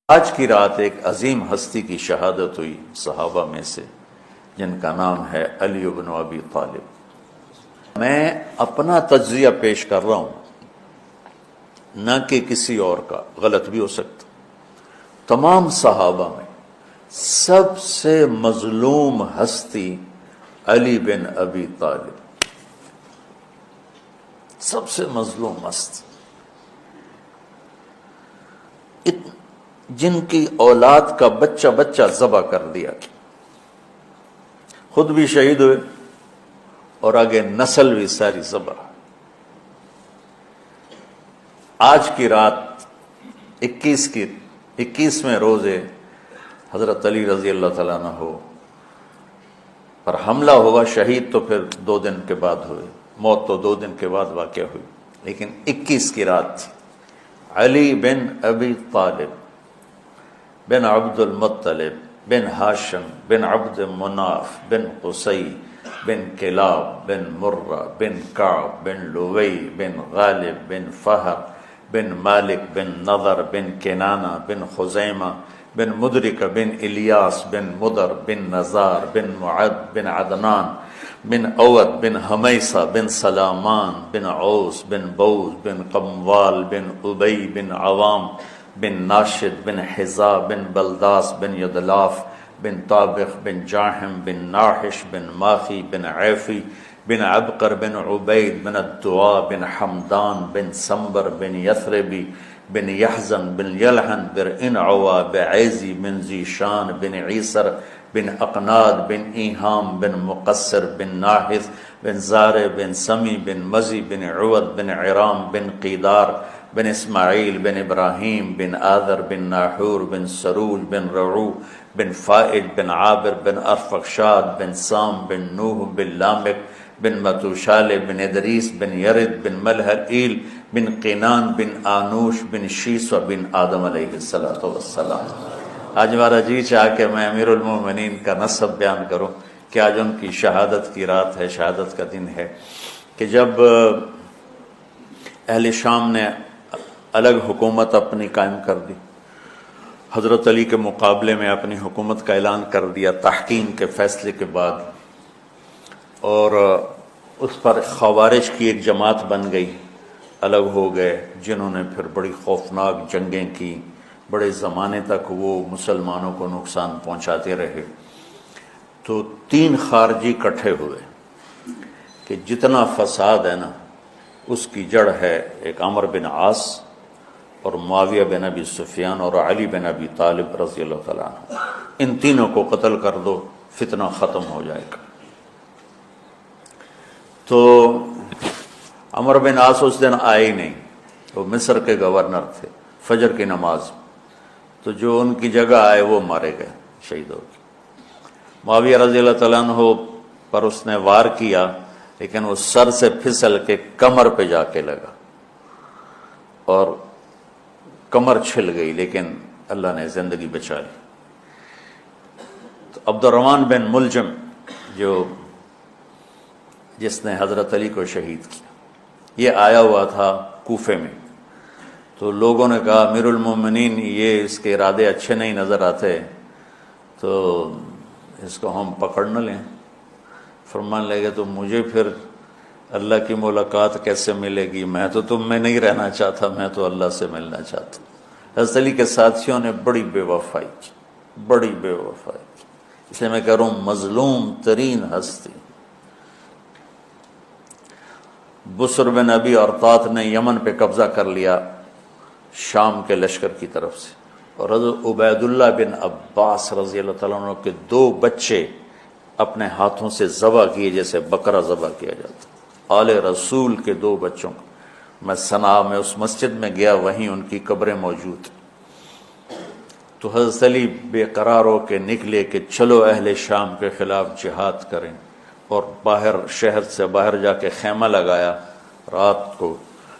آج کی رات ایک عظیم ہستی کی شہادت ہوئی صحابہ میں سے، جن کا نام ہے علی بن ابی طالب۔ میں اپنا تجزیہ پیش کر رہا ہوں، نہ کہ کسی اور کا، غلط بھی ہو سکتا۔ تمام صحابہ میں سب سے مظلوم ہستی علی بن ابی طالب، سب سے مظلوم ہستی، جن کی اولاد کا بچہ بچہ ذبح کر دیا، خود بھی شہید ہوئے اور آگے نسل بھی ساری ذبح۔ آج کی رات 21ویں روزے حضرت علی رضی اللہ تعالیٰ عنہ پر حملہ ہوا، شہید تو پھر 2 دن کے بعد ہوئے، موت تو 2 دن کے بعد واقع ہوئی، لیکن 21 کی رات تھی۔ علی بن ابی طالب بن عبد المطلب بن ہاشم بن عبد مناف بن قصی بن کلاب بن مرہ بن کعب بن لوی بن غالب بن فہر بن مالک بن نضر بن کنانہ بن خزیمہ بن مدرک بن الیاس بن مدر بن نزار بن معد بن عدنان بن اوت بن حمیسہ بن سلامان بن عوس بن بوز بن قموال بن ابی بن عوام بن ناشد بن حزا بن بلداس بن یدلاف بن طابخ بن جاحم بن ناحش بن ماخی بن عیفی بن عبقر بن عبید بن الدعاء بن حمدان بن سمبر بن یثربی بن یحزن بن یلحن بن انعوا بعیزی بن زیشان بن عیسر بن اقناد بن ایہام بن مقصر بن ناحث بن زارع بن سمی بن مزی بن عود بن عرام بن قیدار بن اسماعیل بن ابراہیم بن آذر بن ناحور بن سروج بن رعو بن فائد بن عابر بن ارفخشاد بن سام بن نوح بن لامک بن متوشال بن ادریس بن یرد بن ملحئیل بن قینان بن آنوش بن شیسو بن آدم علیہ السلام۔ آج ہمارا جی چاہ کہ میں امیر المومنین کا نسب بیان کروں کہ آج ان کی شہادت کی رات ہے، شہادت کا دن ہے، کہ جب اہل شام نے الگ حکومت اپنی قائم کر دی، حضرت علی کے مقابلے میں اپنی حکومت کا اعلان کر دیا تحکیم کے فیصلے کے بعد، اور اس پر خوارج کی ایک جماعت بن گئی، الگ ہو گئے، جنہوں نے پھر بڑی خوفناک جنگیں کی، بڑے زمانے تک وہ مسلمانوں کو نقصان پہنچاتے رہے۔ تو 3 خارجی اکٹھے ہوئے کہ جتنا فساد ہے نا، اس کی جڑ ہے ایک عمر بن عاص اور معاویہ بن ابی سفیان اور علی بن ابی طالب رضی اللہ تعالیٰ عنہ۔ ان تینوں کو قتل کر دو، فتنہ ختم ہو جائے گا۔ تو عمر بن عاص اس دن آئے ہی نہیں، وہ مصر کے گورنر تھے، فجر کی نماز، تو جو ان کی جگہ آئے وہ مارے گئے، شہید ہو گئے۔ معاویہ رضی اللہ تعالیٰ عنہ پر اس نے وار کیا، لیکن وہ سر سے پھسل کے کمر پہ جا کے لگا اور کمر چھل گئی، لیکن اللہ نے زندگی بچا لی۔ تو عبد الرحمن بن ملجم جس نے حضرت علی کو شہید کیا، یہ آیا ہوا تھا کوفے میں، تو لوگوں نے کہا امیر المومنین یہ اس کے ارادے اچھے نہیں نظر آتے، تو اس کو ہم پکڑ نہ لیں۔ فرمان لگے تو مجھے پھر اللہ کی ملاقات کیسے ملے گی؟ میں تو تم میں نہیں رہنا چاہتا، میں تو اللہ سے ملنا چاہتا ہوں۔ حضرت علی کے ساتھیوں نے بڑی بے وفائی کی، بڑی بے وفائی کی، اس لیے میں کہہ رہا ہوں مظلوم ترین ہستی۔ بسر بن ابی ارطاط نے یمن پہ قبضہ کر لیا شام کے لشکر کی طرف سے، اور حضرت عبید اللہ بن عباس رضی اللہ تعالیٰ عنہ کے 2 بچے اپنے ہاتھوں سے ذبح کیے، جیسے بکرا ذبح کیا جاتا۔ آل رسول کے 2 بچوں کو، میں صنعاء میں اس مسجد میں گیا، وہیں ان کی قبریں موجود۔ تو حضرت علی بے قرار ہو کے نکلے کہ چلو اہل شام کے خلاف جہاد کریں، اور باہر شہر سے باہر جا کے خیمہ لگایا رات کو۔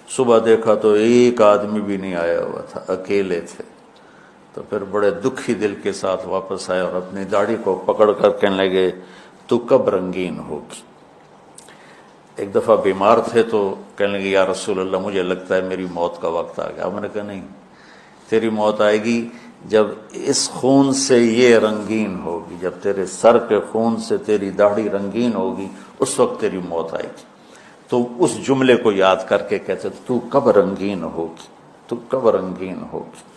صبح دیکھا تو ایک آدمی بھی نہیں آیا ہوا تھا، اکیلے تھے۔ تو پھر بڑے دکھی دل کے ساتھ واپس آئے اور اپنی داڑھی کو پکڑ کر کہنے لگے تو کب رنگین ہوگی؟ ایک دفعہ بیمار تھے تو کہنے لگے یا رسول اللہ مجھے لگتا ہے میری موت کا وقت آ گیا۔ میں نے کہا نہیں، تیری موت آئے گی جب اس خون سے یہ رنگین ہوگی، جب تیرے سر کے خون سے تیری داڑھی رنگین ہوگی، اس وقت تیری موت آئے گی۔ تو اس جملے کو یاد کر کے کہتے تو کب رنگین ہوگی، تو کب رنگین ہوگی۔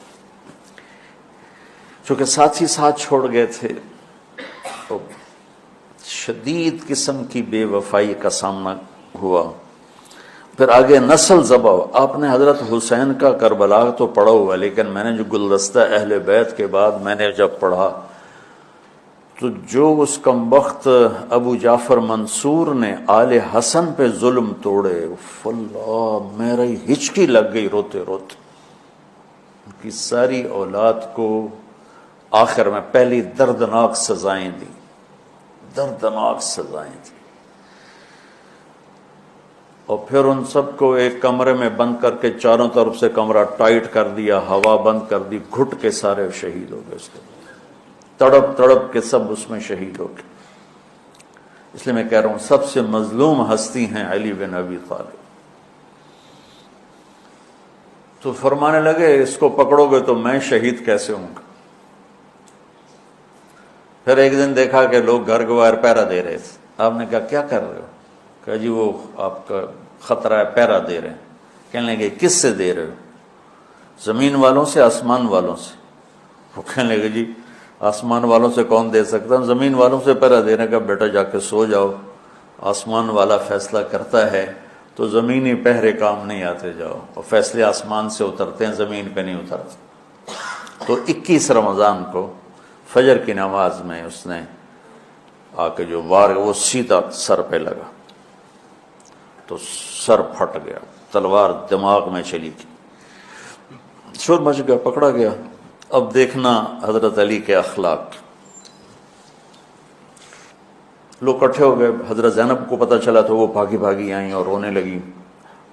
چونکہ ساتھی ساتھ چھوڑ گئے تھے، تو شدید قسم کی بے وفائی کا سامنا ہوا۔ پھر آگے نسل ذبح۔ آپ نے حضرت حسین کا کربلا تو پڑھا ہوا، لیکن میں نے جو گلدستہ اہل بیت کے بعد میں نے جب پڑھا تو جو اس کمبخت ابو جعفر منصور نے آل حسن پہ ظلم توڑے، اللہ میری ہچکی لگ گئی روتے روتے۔ ان کی ساری اولاد کو آخر میں پہلی دردناک سزائیں دی، دردناک سزائیں دی، اور پھر ان سب کو ایک کمرے میں بند کر کے چاروں طرف سے کمرہ ٹائٹ کر دیا، ہوا بند کر دی، گھٹ کے سارے شہید ہو گئے۔ اس کے تڑپ تڑپ کے سب اس میں شہید ہو گئے۔ اس لیے میں کہہ رہا ہوں سب سے مظلوم ہستی ہیں علی بن ابی طالب۔ تو فرمانے لگے اس کو پکڑو گے تو میں شہید کیسے ہوں گا؟ پھر ایک دن دیکھا کہ لوگ گھر گوار پہرا دے رہے تھے۔ آپ نے کہا کیا کر رہے ہو؟ کہا جی وہ آپ کا خطرہ ہے، پہرا دے رہے ہیں۔ کہنے لگے کس سے دے رہے ہو؟ زمین والوں سے، آسمان والوں سے؟ وہ کہنے لگے جی آسمان والوں سے کون دے سکتا، زمین والوں سے پہرا دینے کا۔ بیٹا جا کے سو جاؤ، آسمان والا فیصلہ کرتا ہے، تو زمینی پہرے کام نہیں آتے، جاؤ، اور فیصلے آسمان سے اترتے ہیں، زمین پہ نہیں اترتے۔ تو 21 رمضان کو فجر کی نماز میں اس نے آ کے جو وار وہ سیدھا سر پہ لگا تو سر پھٹ گیا، تلوار دماغ میں چلی گئی، شور مچ گیا، پکڑا گیا۔ اب دیکھنا حضرت علی کے اخلاق، لوگ اکٹھے ہو گئے۔ حضرت زینب کو پتہ چلا تو وہ بھاگی بھاگی آئیں اور رونے لگی،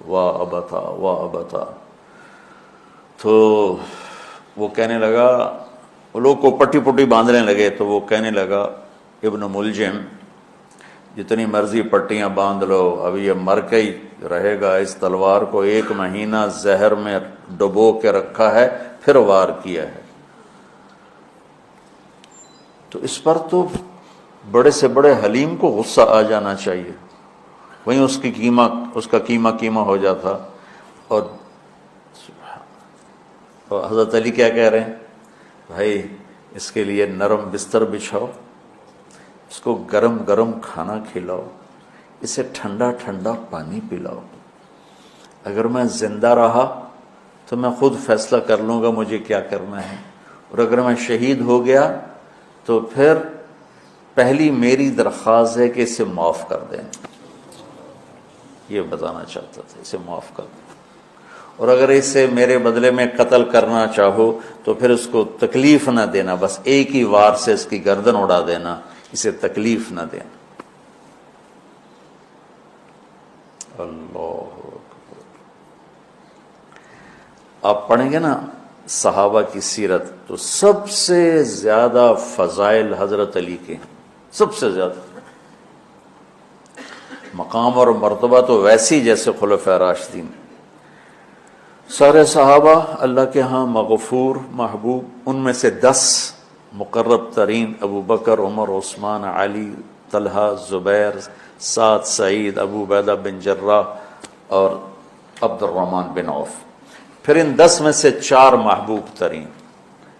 واہ ابتا واہ ابتا۔ تو وہ کہنے لگا، وہ لوگ کو پٹی پٹی باندھنے لگے، تو وہ کہنے لگا ابن ملجم جتنی مرضی پٹیاں باندھ لو، ابھی یہ مر کے ہی رہے گا، اس تلوار کو 1 مہینہ زہر میں ڈبو کے رکھا ہے، پھر وار کیا ہے۔ تو اس پر تو بڑے سے بڑے حلیم کو غصہ آ جانا چاہیے، وہیں اس کا قیمہ ہو جاتا۔ اور حضرت علی کیا کہہ رہے ہیں؟ بھائی اس کے لیے نرم بستر بچھاؤ، اس کو گرم گرم کھانا کھلاؤ، اسے ٹھنڈا ٹھنڈا پانی پلاؤ۔ اگر میں زندہ رہا تو میں خود فیصلہ کر لوں گا مجھے کیا کرنا ہے، اور اگر میں شہید ہو گیا تو پھر پہلی میری درخواست ہے کہ اسے معاف کر دیں۔ یہ بتانا چاہتا تھا، اسے معاف کر دیں، اور اگر اسے میرے بدلے میں قتل کرنا چاہو تو پھر اس کو تکلیف نہ دینا، بس ایک ہی وار سے اس کی گردن اڑا دینا، اسے تکلیف نہ دینا۔ اللہ اکبر۔ آپ پڑھیں گے نا صحابہ کی سیرت تو سب سے زیادہ فضائل حضرت علی کے، سب سے زیادہ مقام اور مرتبہ تو ویسی جیسے خلفائے راشدین۔ سارے صحابہ اللہ کے ہاں مغفور محبوب، ان میں سے 10 مقرب ترین ابو بکر، عمر، عثمان، علی، طلحہ، زبیر، سعد، سعید، ابو عبیدہ بن جراح اور عبد الرحمن بن عوف۔ پھر ان 10 میں سے 4 محبوب ترین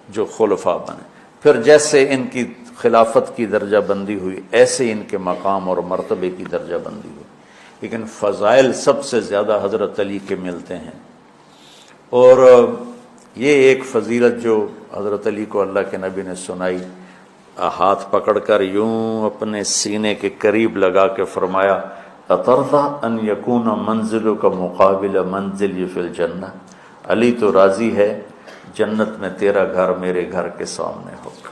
جو خلفاء بنے، پھر جیسے ان کی خلافت کی درجہ بندی ہوئی ایسے ان کے مقام اور مرتبے کی درجہ بندی ہوئی، لیکن فضائل سب سے زیادہ حضرت علی کے ملتے ہیں۔ اور یہ ایک فضیلت جو حضرت علی کو اللہ کے نبی نے سنائی، ہاتھ پکڑ کر یوں اپنے سینے کے قریب لگا کے فرمایا، اَتَرْضَىٰ أَن يَكُونَ مَنزِلُكَ مُقَابِلَ مَنزِلِي فِي الْجَنَّةِ، علی تو راضی ہے جنت میں تیرا گھر میرے گھر کے سامنے ہوگا۔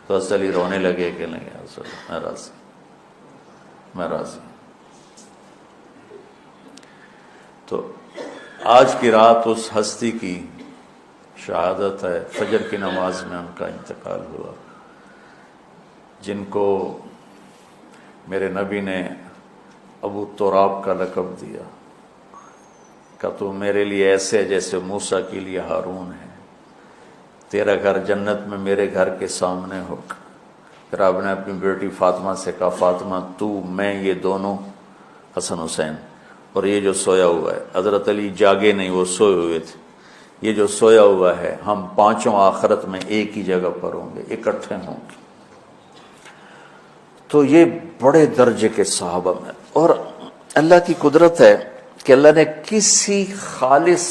تو حضرت علی رونے لگے کہ نہیں حضرت میں راضی، میں راضی۔ تو آج کی رات اس ہستی کی شہادت ہے، فجر کی نماز میں ان کا انتقال ہوا، جن کو میرے نبی نے ابو تراب کا لقب دیا کہ تو میرے لیے ایسے جیسے موسیٰ کے لیے ہارون ہے، تیرا گھر جنت میں میرے گھر کے سامنے ہوگا۔ پھر آپ نے اپنی بیٹی فاطمہ سے کہا فاطمہ تو میں یہ دونوں حسن حسین اور یہ جو سویا ہوا ہے، حضرت علی جاگے نہیں، وہ سوئے ہوئے تھے، یہ جو سویا ہوا ہے ہم پانچوں آخرت میں ایک ہی جگہ پر ہوں گے، اکٹھے ہوں گے۔ تو یہ بڑے درجے کے صحابہ میں، اور اللہ کی قدرت ہے کہ اللہ نے کسی خالص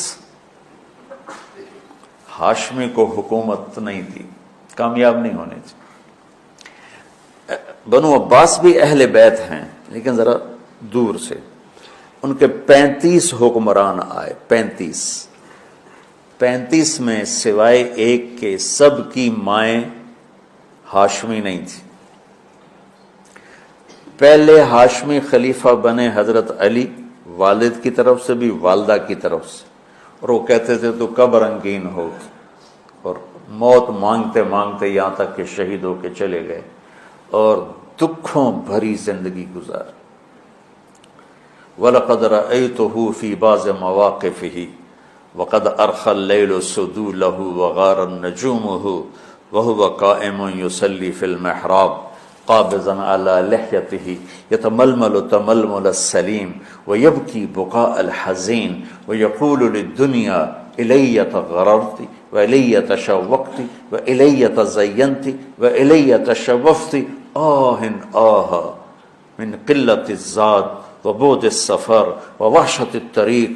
ہاشمی کو حکومت نہیں دی، کامیاب نہیں ہونے دی۔ بنو عباس بھی اہل بیت ہیں لیکن ذرا دور سے، ان کے 35 حکمران آئے، 35 میں سوائے ایک کے سب کی مائیں ہاشمی نہیں تھی۔ پہلے ہاشمی خلیفہ بنے حضرت علی، والد کی طرف سے بھی والدہ کی طرف سے، اور وہ کہتے تھے تو کب رنگین ہوگی، اور موت مانگتے مانگتے یہاں تک کہ شہید ہو کے چلے گئے اور دکھوں بھری زندگی گزاری۔ وَلَقَدْ رَأَيْتُهُ فِي بَعْضِ مَوَاقِفِهِ وَقَدْ أَرْخَى اللَّيْلُ سُدُولَهُ وَغَارَ النَّجُومُهُ وَهُوَ قَائِمٌ يُصَلِّي فِي الْمِحْرَابِ قابضاً على لحيته يتململ تململ السليم ويبكي بكاء الحزين ويقول للدنيا إلي تغررت وإلي تشوقت وإلي تزينت وإلي تشوفت آه من قلة الزاد وبعد السفر ووحشة الطريق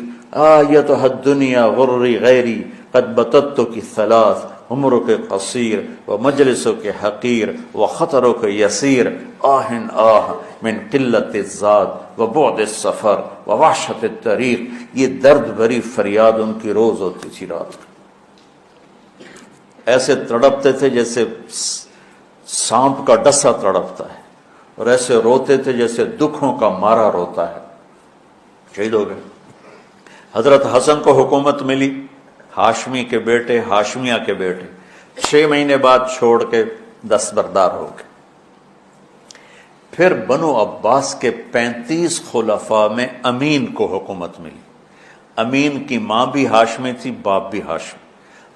آيتها الدنيا غري غيري قد بتتك الثلاث عمرك قصير ومجلسك حقير وخطرك يسير من قلة الزاد وبعد السفر ووحشة الطريق۔ یہ درد بھری فریاد ان کی روز ہوتی تھی، رات ایسے تڑپتے تھے جیسے سانپ کا ڈسا تڑپتا ہے، اور ایسے روتے تھے جیسے دکھوں کا مارا روتا ہے۔ شہید ہو گئے۔ حضرت حسن کو حکومت ملی، ہاشمی کے بیٹے، ہاشمیہ کے بیٹے 6 مہینے بعد چھوڑ کے دستبردار ہو گئے۔ پھر بنو عباس کے 35 خلفاء میں امین کو حکومت ملی۔ امین کی ماں بھی ہاشمی تھی، باپ بھی ہاشمی،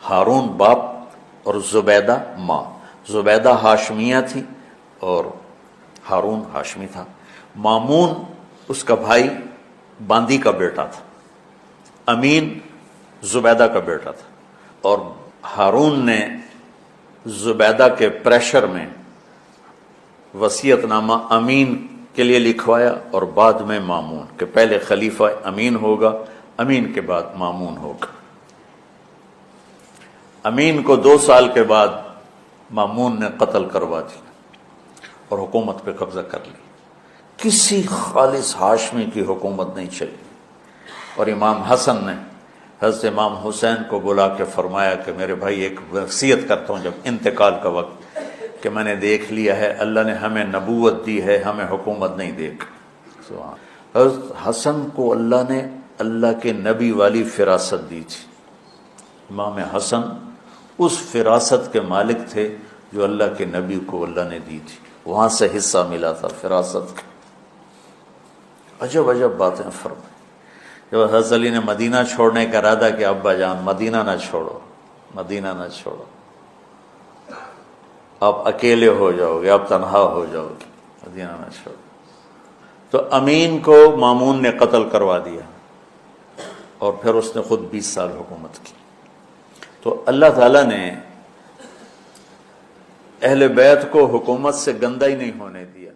ہارون باپ اور زبیدہ ماں۔ زبیدہ ہاشمیہ تھی اور ہارون ہاشمی تھا۔ مامون اس کا بھائی باندی کا بیٹا تھا، امین زبیدہ کا بیٹا تھا، اور ہارون نے زبیدہ کے پریشر میں وصیت نامہ امین کے لیے لکھوایا، اور بعد میں مامون، کہ پہلے خلیفہ امین ہوگا، امین کے بعد مامون ہوگا۔ امین کو 2 سال کے بعد مامون نے قتل کروا دیا اور حکومت پہ قبضہ کر لی۔ کسی خالص ہاشمی کی حکومت نہیں چلی۔ اور امام حسن نے حضرت امام حسین کو بلا کے فرمایا کہ میرے بھائی ایک وصیت کرتا ہوں جب انتقال کا وقت، کہ میں نے دیکھ لیا ہے اللہ نے ہمیں نبوت دی ہے، ہمیں حکومت نہیں دے گا۔ حضرت حسن کو اللہ نے اللہ کے نبی والی فراست دی تھی۔ امام حسن اس فراست کے مالک تھے جو اللہ کے نبی کو اللہ نے دی تھی، وہاں سے حصہ ملا تھا فراست کا۔ عجب عجب باتیں فرمائیں۔ جب حضرت علی نے مدینہ چھوڑنے کا ارادہ کیا، ابا جان مدینہ نہ چھوڑو، مدینہ نہ چھوڑو، آپ اکیلے ہو جاؤ گے، آپ تنہا ہو جاؤ گے، مدینہ نہ چھوڑو۔ تو امین کو مامون نے قتل کروا دیا، اور پھر اس نے خود 20 سال حکومت کی۔ تو اللہ تعالیٰ نے اہل بیت کو حکومت سے گندہ ہی نہیں ہونے دیا۔